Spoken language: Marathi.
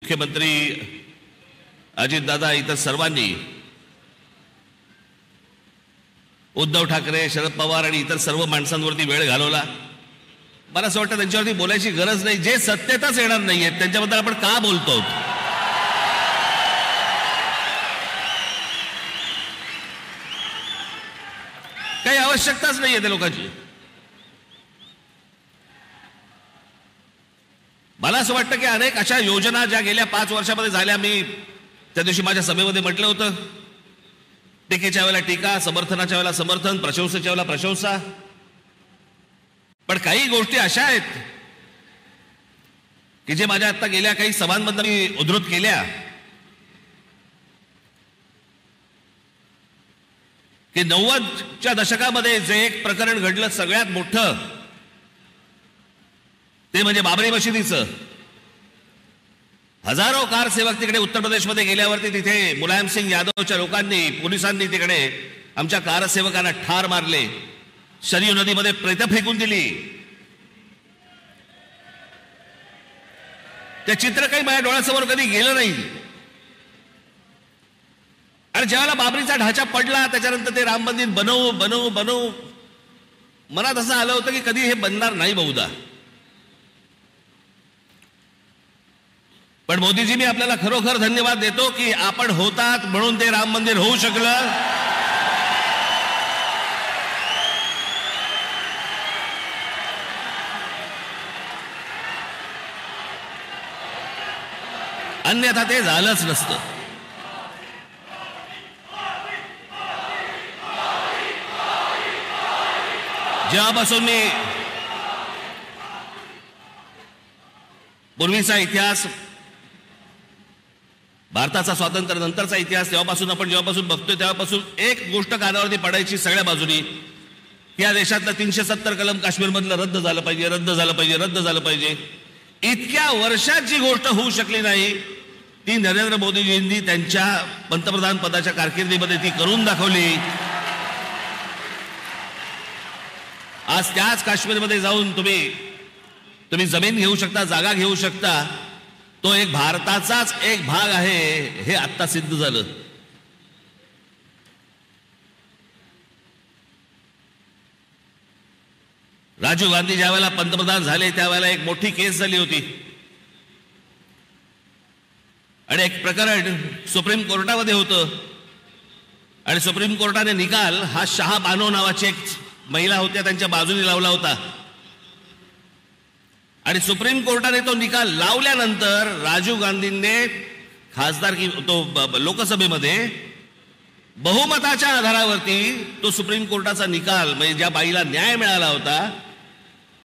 मुख्यमंत्री अजितदादा इतर सर्वांनी उद्धव ठाकरे, शरद पवार आणि इतर सर्व माणसांवरती वेळ घालवला. मला असं वाटतं त्यांच्यावरती बोलायची गरज नाही. जे सत्तेतच येणार नाहीये त्यांच्याबद्दल आपण का बोलतो? काही आवश्यकताच नाहीये त्या लोकांची. मला असं वाटतं की अनेक अशा योजना ज्या गेल्या 5 वर्षामध्ये झाल्या, मी त्या दिवशी माझ्या सभेमध्ये म्हटलं होतं, टीकेच्या वेळेला टीका, समर्थनाच्या वेळेला समर्थन, प्रशंसेच्या वेळेला प्रशंसा. पण काही गोष्टी अशा आहेत की जे माझ्या आता गेल्या काही सभांमधून मी उद्धृत केल्या की 90च्या दशकामध्ये जे एक प्रकरण घडलं सगळ्यात मोठं ते म्हणजे बाबरी मशिदीचं. हजारो कारसेवक तिकडे उत्तर प्रदेशमध्ये गेल्यावरती तिथे मुलायम सिंग यादवच्या लोकांनी, पोलिसांनी तिकडे आमच्या कारसेवकांना ठार मारले, शरयू नदीमध्ये प्रेत फेकून दिली. ते चित्र काही माझ्या डोळ्यासमोर कधी गेलं नाही. आणि ज्यावेळेला बाबरीचा ढाचा पडला त्याच्यानंतर ते राम मंदिर बनवू बनवू बनवू मनात असं आलं होतं की कधी हे बनणार नाही बहुधा. पण मोदीजी, मी आपल्याला खरोखर धन्यवाद देतो की आपण होतात म्हणून ते राम मंदिर होऊ शकलं. अन्यथा ते झालंच नसतं. जेव्हापासून मी पूर्वीचा इतिहास, भारताचा स्वातंत्र्य नंतरचा इतिहास तेव्हापासून आपण जेव्हापासून बघतोय तेव्हापासून एक गोष्ट कानावरती पडायची सगळ्या बाजूनी, या देशातलं 370 कलम काश्मीरमधलं रद्द झालं पाहिजे, रद्द झालं पाहिजे, रद्द झालं पाहिजे. इतक्या वर्षात जी गोष्ट होऊ शकली नाही ती नरेंद्र मोदीजींनी त्यांच्या पंतप्रधान पदाच्या कारकिर्दीमध्ये ती करून दाखवली. आज त्याच काश्मीरमध्ये जाऊन तुम्ही जमीन घेऊ शकता, जागा घेऊ शकता. तो एक भारताचाच एक भाग आहे हे आत्ता सिद्ध झालं. राजीव गांधी ज्या वेळेला पंतप्रधान झाले त्यावेळेला एक मोठी केस झाली होती आणि एक प्रकरण सुप्रीम कोर्टामध्ये होतं आणि सुप्रीम कोर्टाने निकाल हा शाह बानो नावाची एक महिला होत्या त्यांच्या बाजूने लावला होता. आणि सुप्रीम कोर्टाने तो निकाल लावल्यानंतर राजीव गांधींनी लोकसभेमध्ये बहुमताच्या आधारावरती तो सुप्रीम कोर्टाचा निकाल, म्हणजे ज्या बाईला न्याय मिळाला होता